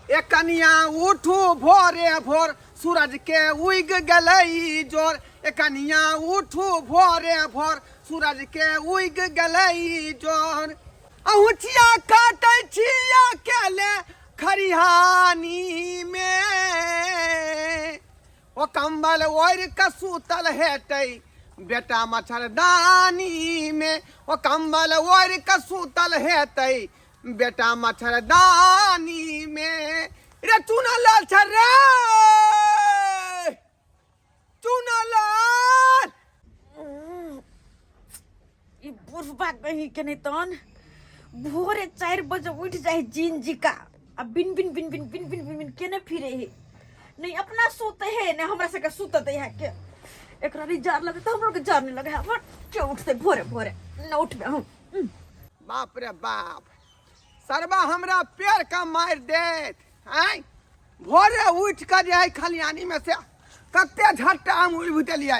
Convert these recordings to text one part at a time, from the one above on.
ए कनिया उठू भोरे भोर सूरज के उग गलई जोर। ए कनिया उठू भोरे भोर सूरज के उग गलई जोर। अहुचिया काटे छिया केले खरिहानी में। ओ कंबल ओढ़ के सूतल हेतै बेटा मच्छरदानी में। ओ कंबल ओढ़ के सूतल हेतै बेटा मच्छरदानी में। रे चुनल छ रे चुनल। ई बुढ़ बात नहीं के नहीं तन भोरे 4 बजे उठ जाए जीन जी का अब बिन बिन बिन बिन बिन बिन बिन बिन केने फिरे है नहीं अपना सोते है ने हमरा से के सुतते है के एकरा री जार लगे त हमरो के जार नहीं लगे हट के उठते भोरे भोरे न उठबे हम। बाप रे बाप सरबा हमरा पैर का मार देत हैं। भोरे उठ कर जाए खलियानी में से कत्ते झट्टा हम उठलिए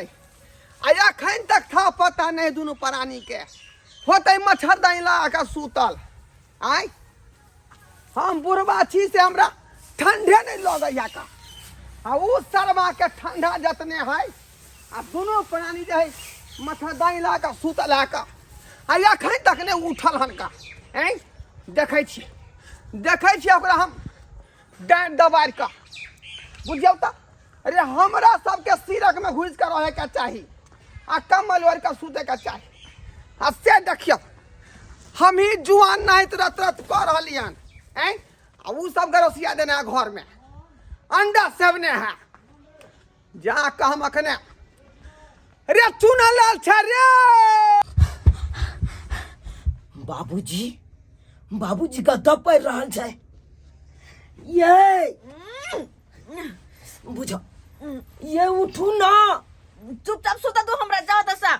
आया खैन तक था पता नहीं दोनों प्राणी के होते मच्छरदानी लगा के सूतल। आय हम बुढ़वा छी से हमरा ठंडे नहीं लगैया का आ उ सरबा के ठंडा जतने है आ दोनों प्राणी जे है मच्छरदानी लगा के सूतल है का आया खैन तक नहीं उठल हन का हैं। देखै छी ओकरा हम डांट दबाड़ का बुझियौ त। अरे हमरा सबके सिरक में घुस कर रहे के चाही आ कम्बल ओढ़ के सूते के चाही। आ से देखियो हम ही जुआन नहीं रत रत कर रहलियन हैं। आ उ सब गरसिया देने है घर में अंडा सेवने है जा के हम अखने रे चुनल छ रे। बाबूजी गद्दा पर रहल छै ये बुझो ये उठू ना चुपचाप सुता दो हमरा जाओ दसा।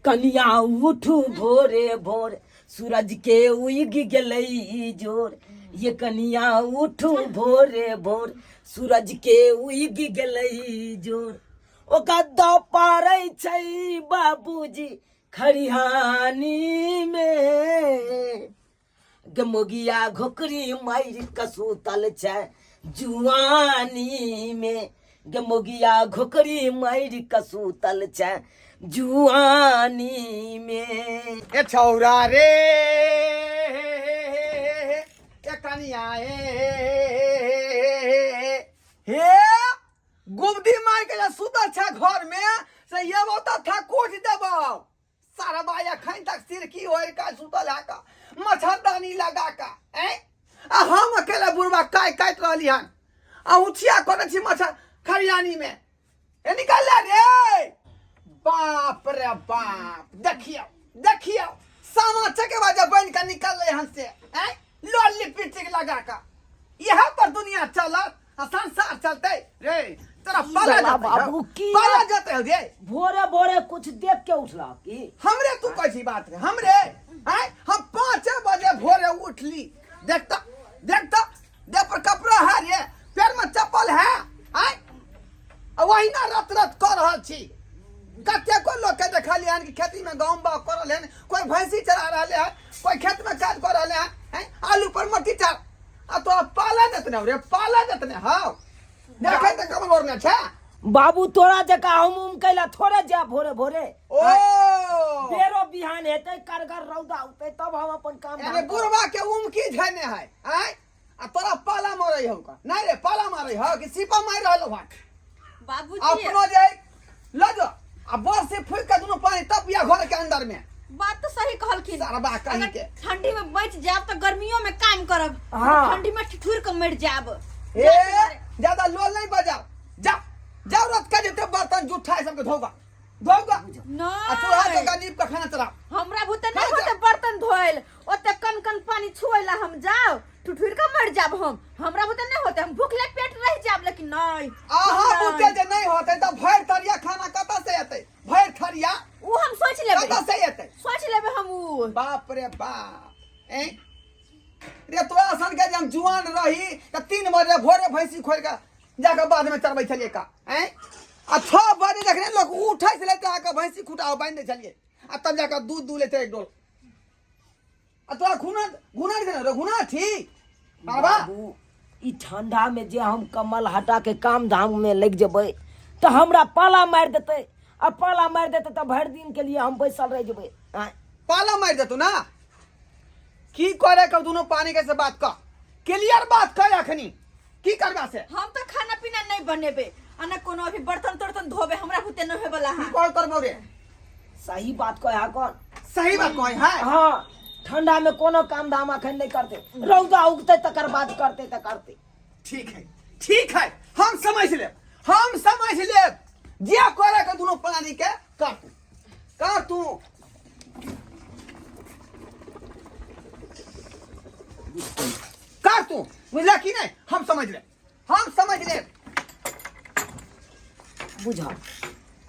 कनिया उठू भोरे भोर सूरज के उग गेलई जोर। ये कनिया उठू भोरे भोर सूरज के उग गेलई जोर। ओ गद्दा पारै छै बाबूजी खरिहानी में। गमोगिया घोकरी मार कसूतल छै जुआनी में। गमोगिया घोकरी मार कसूतल छै जुआनी में। ए छौरा रे ए कनिया हे गुबदी मार के सुतल छ घर में से ये बता था कोट देबो सारा बाया खैन तक सिर की ओढ़ का सुतल है का मच्छरदानी लगा का हैं। आ हम अकेले बुढ़वा काट रहली हन आ उठिया करे छी मच्छर खरियानी में ए निकल रे। बाप रे बाप देखियो सामा चकेवा जब बन के निकल रहे हन से हैं लोल लिपस्टिक लगा का यह पर दुनिया चलत आ संसार चलते रे। तेरा बाबू की पाला जाते हो रे। भोरे भोरे कुछ देख के उठला की हमरे तू कैसी बात है हमरे हैं। हम 5 बजे भोरे उठली देखता देह पर कपड़ा है रे पैर में चप्पल है हैं। वही ना रत रत कर रहल छी कते को लोग के देखलिए हन कि खेती में गांव बा कर रहले हन कोई भैंसी चरा रहले है कोई खेत में काज कर रहले हैं आलू पर मट्टी चार आ तो पाला देतने रे पाला देतने हां देखे त कमल ओरने छ। बाबू तोरा जका हम कैला थोड़े जा भोरे भोरे ओ बेरो बिहान हेतै करगर रौदा उते तब हम अपन काम अरे बुढ़वा के की झने है हैं। आ तोरा पाला मारै हो का नहीं रे पाला मारै हो कि सिपा मार रहलो भाई बाबूजी अपनो जे लजो आ बस से फूक के दोनों पानी तब या घर के अंदर में। बात तो सही कहलखिन सारा बात कहीं के ठंडी में बैठ जाब तो गर्मियों में काम करब ठंडी में ठिठुर के मर जाब। ए ज्यादा लोल नहीं बजाओ जाओ रत का जते बर्तन जूठा है सबके धोगा न आ चूल्हा तो गनीब का खाना चला हमरा भूते नहीं होते बर्तन धोइल ओते कन पानी छुएला हम जाओ ठुठुर का मर जाब हमरा भूते नहीं होते हम भूखले पेट रह जाब लेकिन नहीं आहा भूते जे नहीं होते त भैर थरिया खाना कता से आते भैर थरिया उ हम सोच लेबे कता से आते सोच लेबे हम उ बाप रे बाप ए रे तोरा सन के हम जुआन रही त 3 बजे भोरे भैंसी खोल के जाके बाद में चरबै छलिए का हैं। आ 6 बजे देखने लोग उठै से लेते आके भैंसी खुटा बांध दे छलिए आ तब जाके दूध दूह लेते एक डोल आ तोरा घुना ठीक बाबा ई ठंडा में जे हम कमल हटा के काम धाम में लग जेबै तो हमरा पाला मार देते, आ पाला मार देते तो भर दिन के लिए हम बैसल रह जेबै। पाला मार देतू ना की करे के दोनों पानी के से बात कर, क्लियर बात कर अखनी की करबा से। हम तो खाना पीना नहीं बनेबे आ ना कोनो अभी बर्तन तर्तन धोबे, हमरा बुते न होए वाला है। कौन करबो रे? सही बात कहे कौन? सही बात कहे है। हाँ, ठंडा में कोनो काम धाम अखन नहीं करते, रौदा उगते तकर बाद करते त करते। ठीक है, ठीक है, हम समझ ले, हम समझ ले। जे करे के दोनों पानी के कर तू कर तू बुझला कि नहीं? हम समझ ले, हम समझ ले। बुझा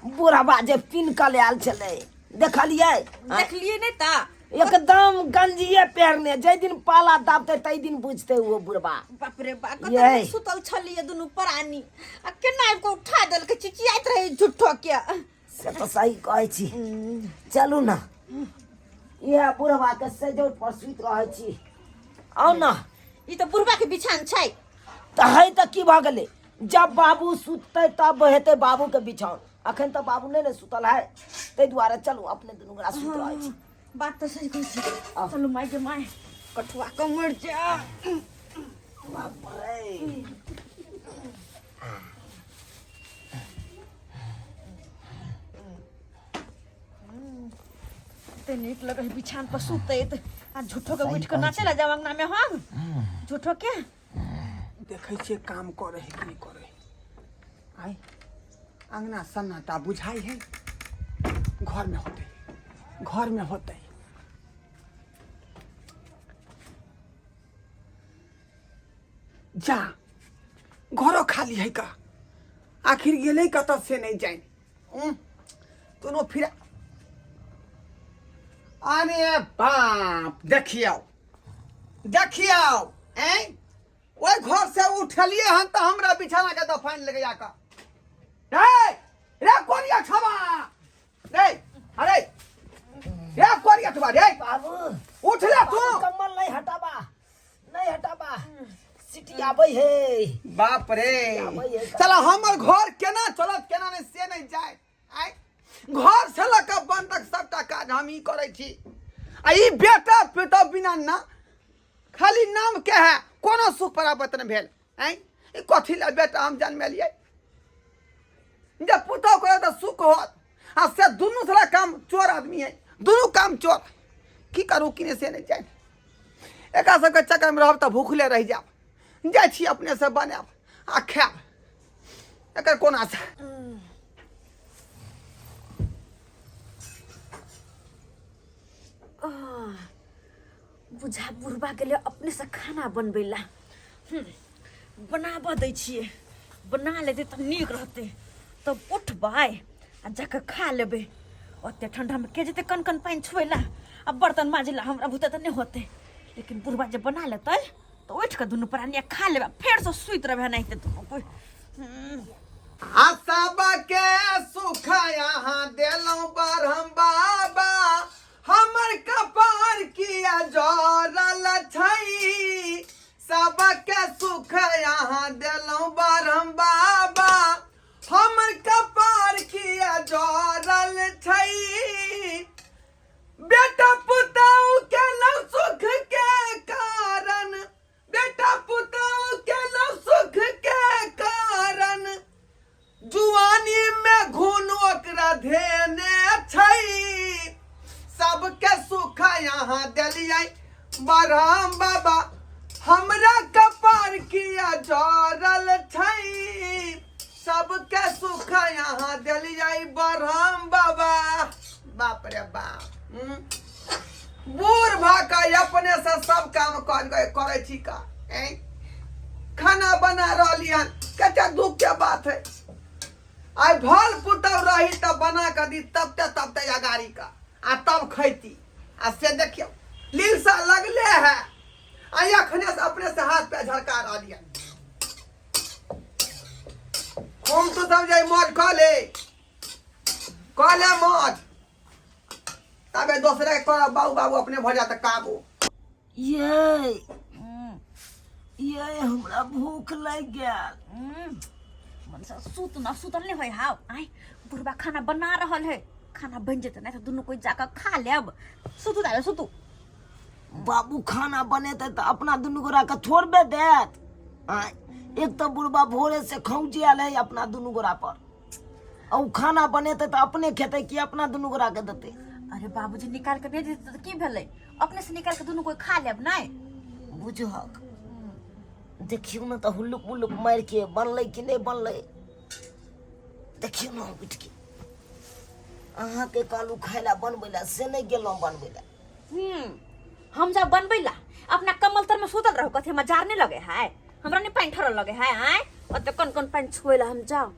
बुढ़ाबा जे पिन के आयल छले देखलिए, देखलिए नहीं ता एकदम गंजिए पैरने, जे दिन पाला दाबते तई दिन बुझते वो बुढ़बा। बाप रे बाप, ये। कतई सुतल छलिए दुनु प्राणी आ केना को उठा देल के चिचियात रहे झुट्ठो के। से तो सही कहै छी, चलू ना ये बुढ़बा के सेजौट पर सुत रहै छी। आओ ना, ई तो बुढ़बा के बिछान छै। तो है तो की भ गेलै, जब बाबू सुतते तब हेते बाबू के बिछाओन, अखन तो बाबू नहीं सुतल है, ते दुआरे चलू अपने दुनू गोरा सुत रहै छी। बात तो सही कहै छी। चलो माय के माय कठुआ के मर जा। बाप रे, ते नीक लगे बिछान पर सुते आ झूठो के उठ के नाचे ला जाव अंगना में हम झूठो के देखे छे काम करे है कि नहीं करे। आई अंगना सन्नाटा बुझाई है, घर में होते, घर में होते। जा घरों खाली है का, आखिर गेले कत से नहीं जाए। दोनों फिर अरे बाप, देखियो देखियो ओए घर से उठलिए हम तो हमरा बिछाना के दफान लगे जाकर। रे कोरिया छबा रे, अरे रे कोरिया छबा रे बाबू उठ ले तू। कम्बल नहीं हटाबा, नहीं हटाबा, सिटी आबै है। बाप रे, चलो हमर घर केना चलत केना नहीं से नहीं जाए। आई घर से लका बंद तक सबटा काज हम ही करे छी। आ ई बेटा पेटा बिना ना खाली नाम के है, कोनो सुख प्राप्त न भेल। आई ई कथि ला बेटा हम जन्म लिए, जब पुतो करे तो सुख होत। आ से दुनू सारा काम चोर आदमी है, दुनू काम चोर। की करू किने से नहीं जाए। एका सबके चक्कर में रहब त भूखले रह जाब, जाय छी अपने से बनाब आ खाब, एकर कोन आशा। बुझा बुढ़बा के लिए अपने से खाना बनबे ला बनाबऽ दै छिए। बना लेते तो नीक रहते, तब उठबै आ जाके खा लेबे। ओते ठंडा में के जेते कन कन पानी छुए ला आ बर्तन माजे ला हमरा बुते तो नहीं होते। लेकिन बुढ़बा जब बना लेते तो उठ के दुनू प्राणी खा लेबे, फेर से सुत रहे नहीं ते दुनू कोई। आसाबा के सुख यहाँ देलौं बरहम बाबा, हमर कपार किया जोरल छै। सबके सुख यहाँ देलौं बरहम बाबा, हमर कपार किया जोरल छै। बेटा पुतौ के लौ सुख के कारण, बेटा पुतौ के लौ सुख के कारण, जुआनी में घुन ओकरा धेने छै। सबके सुख यहाँ देलियै बरहम बाबा, हमरा कपार किया जोरल छै। सबके सुख यहाँ देलियै बरहम बाबा। बाप रे बाप, बूढ़ भाका अपने से सब काम करे छी का। खाना बना रहलियन, कते दुख के बात है। आई भल पुतौ रही तब बना कर दी, तब अगाड़ी का आ तब खैती। आ से देखियो लील सा लगले है, आ अखने से अपने से हाथ पे झड़का रहलियन। हम तो सब जाई मौज कह ले मौज, तबे दूसरे के बाबू बाबू अपने भर जाता काबू। ये हमरा भूख लग गया। मन से सुत ना सुतल नहीं होय हाव आय बुढ़बा खाना बना रहल है खाना बन जेते नहीं तो दोनों कोई जाकर खा लेब सुतू दावे सुतू बाबू खाना बनेते तो अपना दुनू गोरा के थोड़बे देत। एक तो बुढ़बा भोरे से खौंची आल है अपना दुनू गोरा पर, और खाना बनेते तो अपने खेते कि अपना दुनू गोरा के देते। अरे बाबूजी निकाल के भेज देते तो की भेलै अपने से निकाल के दोनों कोई खा लेब नहीं बुझहक देखियो ना तो हुल्लुक मुल्लुक मार के बनले कि नहीं बनले देखियो ना उठ के अहाँ के कालू खायला बनबैला से नहीं गेलौं बनबैला। हम जब बनबैला अपना कमल तर में सुतल रहो कथी में जार नहीं लगे है हमरा नहीं पानी ठरल लगे है आय और तो कौन पानी छुएला हम जाओ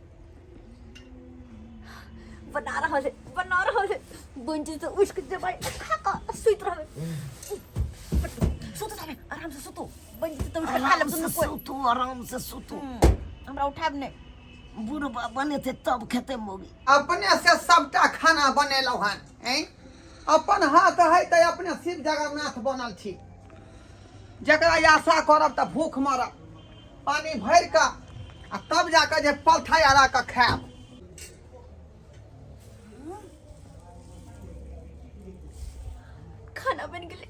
बना रहा है बंजी तो उठ के जबाई खा का सुत रहे सुत रहे आराम से सुतो बंजी तो उठ के खा ले तुम कोई सुतू आराम से सुतू हमरा उठाब नहीं बुढ़बा बने थे तब खेते मोगी। अपने से सबटा खाना बनेलौ हन अपन हाथ है तो अपने शिव जगन्नाथ बनल छी जकरा आशा करब त भूख मरब पानी भर के आ तब जाकर जे पलथा आरा के खाएब। खाना बन गेले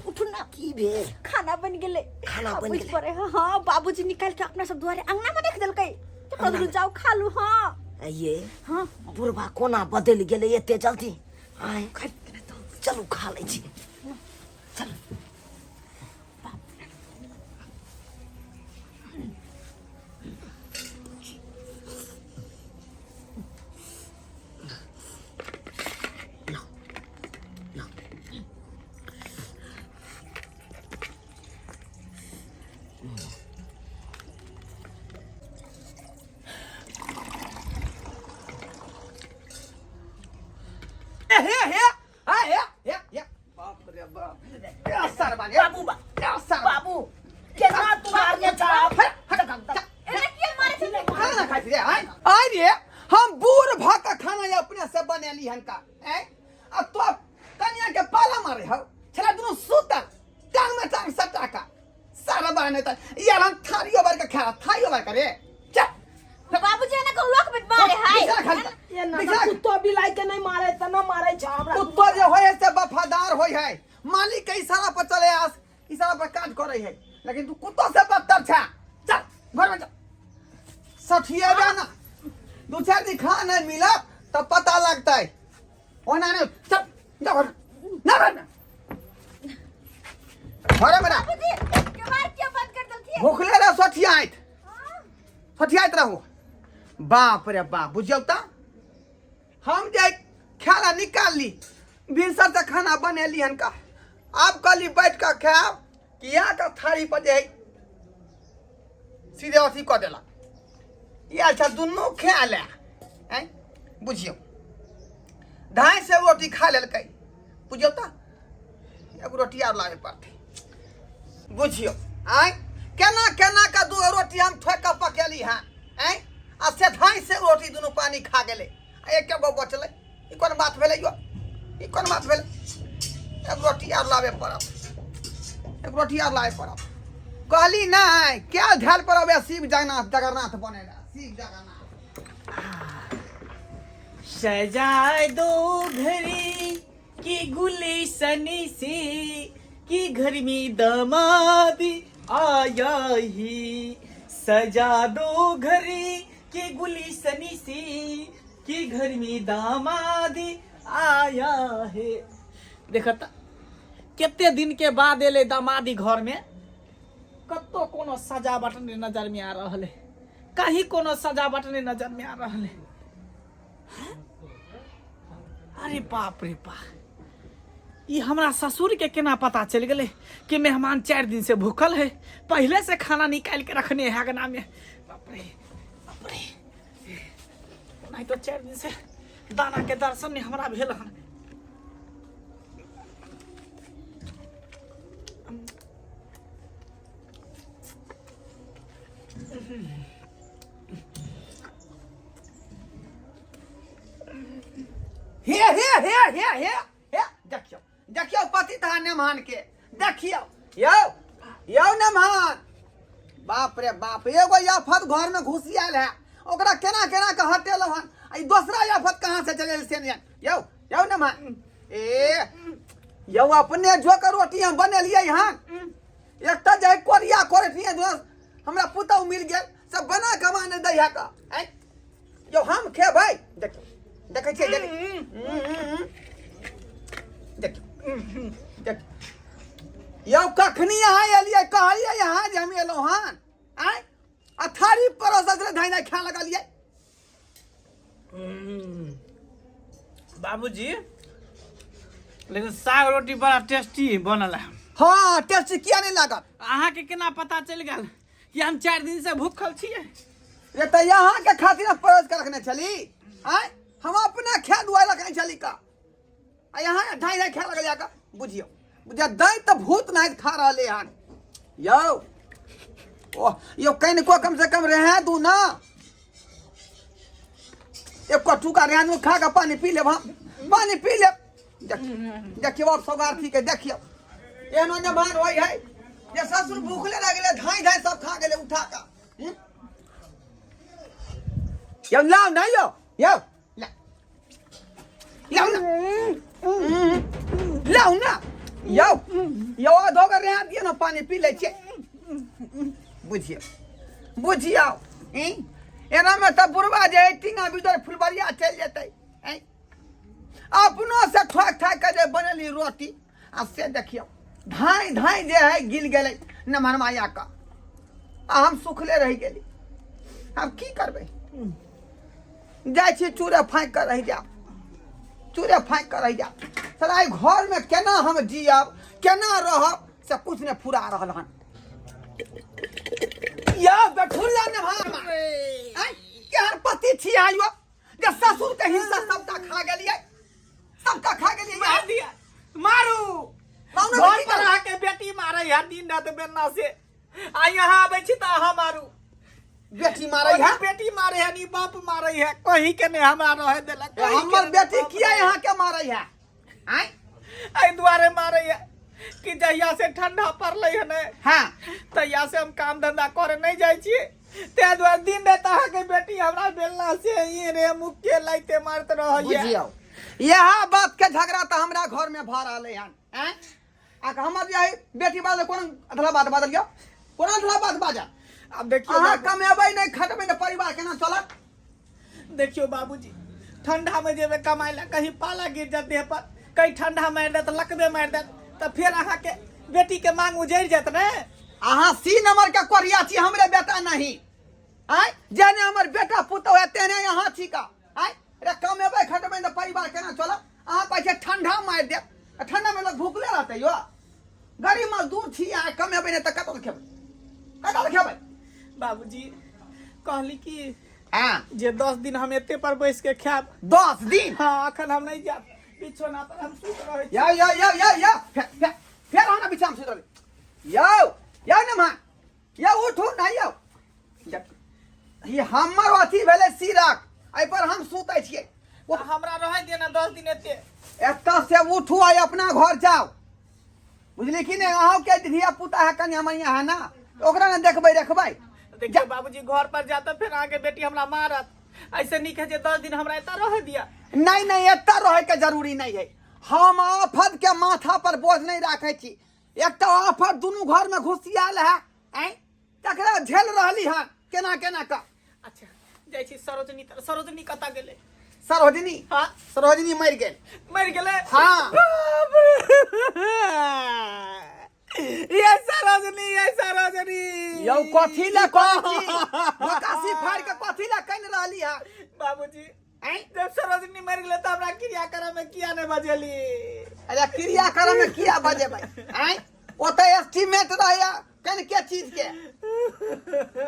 उठू ना की भेल खाना बन गेले खाना बन गेले परे हां बाबूजी निकाल के अपना सब दुआरे अंगना में देख देलकै तो जाओ खा लू हां ये हां बुढ़बा कोना बदल गेले एते जल्दी आय चलू खा ले छी चल बाबू केना तू मारने चाह अरे हम बूढ़ भ के खाना अपने से बनेली हन का आ तो कन्या के पाला मारे हो छला दुनु सुता टांग में टांग सटा का सारा बने त यार हम थारियो बार के खा थारियो बार करे चल बाबूजी ने को लोक में मारे हाय ये ना कुत्तो बिलाई के नहीं मारे त ना मारे छ हमरा कुत्तो जे होय से वफादार होय है मालिक के इशारा पर चले आस इशारा पर काज करे है लेकिन तू कुत्तो से बदतर छा चल घर में चल सठिया जाना दो चार दिन खा नहीं मिला तब पता लगता है ओना ने चल जा घर ना ना घर में बाबूजी केवार क्यों बंद कर दलथी भूखले रह सठियाइत रहू बाप रे बाप बुझियो त हम जे खाना निकाल ली भीसर से खाना बनेली हन का आप कली बैठ कर खाब कि यहाँ का थारी पर जे सीधे अथी कऽ देला ये अच्छा दुनू खा ले बुझियो ढाई से रोटी खा लेलकै बुझियो त एगो रोटी आर लागे पड़ते बुझियो केना केना का दू रोटी हम ठोक के पकेली हैं आ से ढाई से रोटी दुनू पानी खा गेले एक गो बचले ई कोन बात भेलै यो ई कोन बात भेलै एक रोटी आर लावे पड़ब एक रोटी आर लावे पड़ब कहली नहीं क्या ध्यान पर अब शिव जगन्नाथ बनेला शिव जगन्नाथ सजाए दो घड़ी की गुलशनी से कि घर में दामाद आया ही सजा दो घड़ी की गुलशनी से कि घर में दामाद आया है। देखता कितने दिन के बाद एले दामादी घर में कतो कोनो सजावट ने नजर में आ रहा है कहीं कोनो सजावट ने नजर में आ रहा है। अरे बाप रे बाप ये हमरा ससुर के केना पता चल गए कि मेहमान 4 दिन से भूखल है पहले से खाना निकाल के रखने है गना में। बाप रे नहीं तो 4 दिन से दाना के दर्शन में हमरा भेल हन। हे देखियो देखियो पति था नेमान के देखियो यो यौ नमहर बाप रे बाप एगो आफत घर में घुसी आयल है ओकरा केना केना के हटेलौ हन आ ई दूसरा आफत कहां से चले से नहीं यौ यौ नमहर ए यौ अपने जो के रोटी हम बनेलिए हन एकटा जे कोरिया कोरठिए दोस्त हमरा पुतौ मिल गेल सब बना के माने दै है का यौ हम खेबै देख देखै छै देख देख यौ कखनी यहाँ एलिए कहलिए यहाँ जे हम एलौ हन आय अथारी परोस से धाइना खा लगलिए बाबूजी लेकिन साग रोटी बड़ा टेस्टी बनल है। हाँ टेस्ट किया नहीं लागत अहाँ के केना पता चल गेल कि हम 4 दिन से भूखल छियै? ये तो यहाँ के खातिर परोस के रखने चली आय हम अपना खा दुआ रखने चली का आ यहाँ धाइना खा लगलिए का बुझियो बुझा दई तो भूत नहीं खा रहले हन यौ ओ यो कहीं को कम से कम रहे दू ना एक कटू का रहन खा के पानी पी ले हम पानी पी ले देखियो अब सौगार थी के देखियो एनो ने मान होई है ये ससुर भूखले लगले धाई धाई सब खा गेले उठा का यो लाओ नहीं यो यो लाओ ना लाओ ना यो यो धोकर रहा दिए ना पानी पी ले छे बुझियो बुझियो एना में त बुरबा जे टिंगा भीतर फुलबरिया चल जेतै अपनो से ठोक ठाक के जे बनली रोटी आ से देखियो धाई धाई जे है गिल गेलै नमहर माया का आ हम सुखले रह गेली अब की करबै जाय छी चूरे फाँक कर रह जा चूरे फाँक कर रह जा साला घर में केना हम जियब केना रहब से कुछ ने फुरा रहल हन या बैठुला ने भार यार पति छी आयो जे ससुर के हिस्सा सबटा खा गेलिए सबटा खा गेलिए मार दिया मारू घर पर आके बेटी मारे है दिन रात बेना से आ यहाँ आबै छी त अहाँ मारू बेटी मारे है बेटी मारे है नी बाप मारे है कहीं के ने हमरा रहे देलक हमर बेटी किया यहाँ के मारे है आय आई दुआरे मारे है कि जहिया से ठंडा पड़ले है ने हां तहिया से हम काम धंधा करे नहीं जाय छी ते द्वार दिन रात अहाँ के बेटी हमरा बेलना से ये रे मुख के लाइते मारत रहय बुझियो यह बात के झगड़ा त हमरा घर में भ रहले हन हैं आ हमर जे बेटी बात कोन अधला बात बादल गयो कोन अधला बात बाजा अब देखियो अहाँ कमेबै नहीं खटबै त परिवार केना चलत देखियो बाबूजी ठंडा में जेबे कमाई ला कहीं पाला गिर जात देह पर कहीं ठंडा मार दे त लकबे मार दे त फिर अहाँ के बेटी के मांग उजड़ जात ने अहाँ सी नंबर के कोरिया छी हमरे बेटा नहीं आय जेने हमर बेटा पुतो है तेने यहाँ छी का आय रे कमेबै खटबै त परिवार केना चलत अहाँ कहै छै ठंडा मार दे ठंडा में लोग भूखले रहते यो गरीब मजदूर छी आ कमेबै नहीं त कतौ खेबै बाबूजी कहली कि हां जे 10 दिन हम एते पर बैस के खाब 10 दिन हां अखन हम नहीं जाब बिछोना पर हम सुत रहै छी या फेर हमरा बिछा में सुत रहले यो न मां या उठू ना यो ये हमर अथी भेले सिरक एहि पर हम सुतै छियै वो हमरा रहे देना 10 दिन एते एतऽ से उठू आ अपना घर जाओ बुझली कि नहीं अहाँ के धिया पुता है कन्या मैया है ना ओकरा ने देखबै रखबै देखिए बाबूजी घर पर जाता फिर आगे बेटी हमरा मारत ऐसे नहीं कहे 10 दिन हमरा एता रह दिया नहीं नहीं एतऽ रहे के जरूरी नहीं है हम आफत के माथा पर बोझ नहीं राखे छी एकटा आफत दुनू घर में घुसियाल है तकरा झेल रहली है केना केना का अच्छा जाय छी सरोजनी कता गेले सरोजनी हां सरोजनी मर गेले हाँ ये सरोजनी यौ कथी ला कहछी काशी फाड़ के कथी ला कइन रहली है बाबूजी जब सरोजनी मर गेले त हमरा क्रियाक्रम में किया ने बजेली अरे क्रियाक्रम में किया बजेबै ओते एस्टीमेट रहया कन के चीज के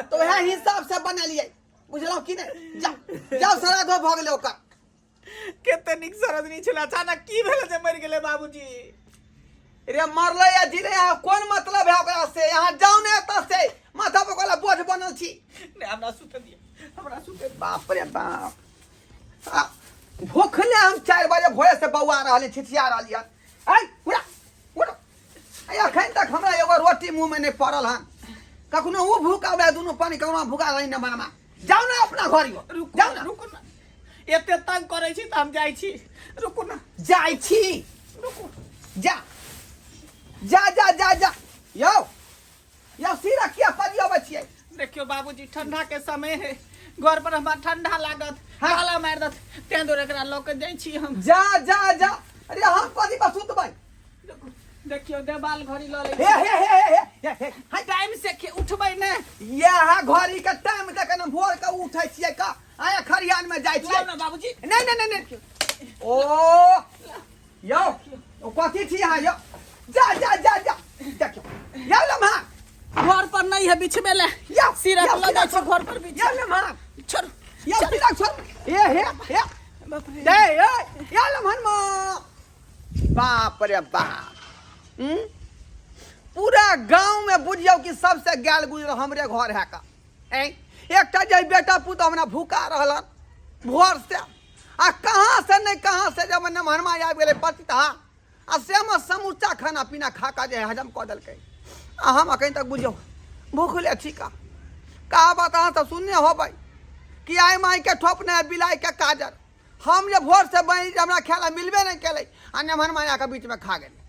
तो वह हिसाब से बनलिए बुझलौ कि नहीं जाओ सराधो भ गेले ओकर केते निक सरोजनी छला अचानक की भेले जे मर गेले बाबूजी रे मरले या जिले कोन मतलब है ओकरा से यहाँ जाओ ने एत से माथा पर कोला बोझ बनल छी ने हमरा सुते बाप रे बाप भूखले हम 4 बजे भोरे से बौआ रहले छिछिया रहली है उड़ा उड़ा अखन तक हमरा एगो रोटी मुंह में नहीं पड़ल हन कखनो वो भूखा बे दोनों पानी कखनो भूखा रही न बनमा जाओ ना अपना घर जाओ ना रुकू ना एते तंग करे छी त हम जाई छी रुकू ना जाई छी रुकू जा जा जा जा जा यो यो सिरा किया परियो बचिए देखियो बाबूजी ठंडा के समय है घर पर हमरा ठंडा लागत हाँ। हाला मार दत ते दूर एकरा लोक जाई छी हम जा जा जा अरे हम कथी बस सुत भाई देखियो देवाल घड़ी ल ले हे हां टाइम से के उठबै ने यहाँ घड़ी के टाइम तक न भोर के उठै छियै का आया खरियान में जाय छियै ना बाबूजी नहीं ओ यो ओ कथी छी यहाँ यो जा जा जा जा देखियो या लम्हा घर पर नहीं है बिछबे ले या सिरा लगा छ घर पर बिछ या लम्हा छोड़ या सिरा छोड़ हे बाप रे दे या लम्हन म बाप रे बाप पूरा गांव में बुझियो कि सबसे गाल गुजर हमरे घर है का एकटा जे बेटा पुत हमरा भूखा रहलन भोर से आ कहाँ से नहीं कहाँ से जब नमहरमा आबि गेलै पतिता आ से में समूचा खाना पीना खा का जे हजम कऽ देलकै आ हम अखन तक बुझियो भूखले छी का बात अहाँ सब सुनने होबै कि आइ माई के ठोपने बिलाई के काजर हम जे भोर से बनी हमरा खाय ला मिलबे नहीं केलै आ नमहरमा आके बीच में खा गेलै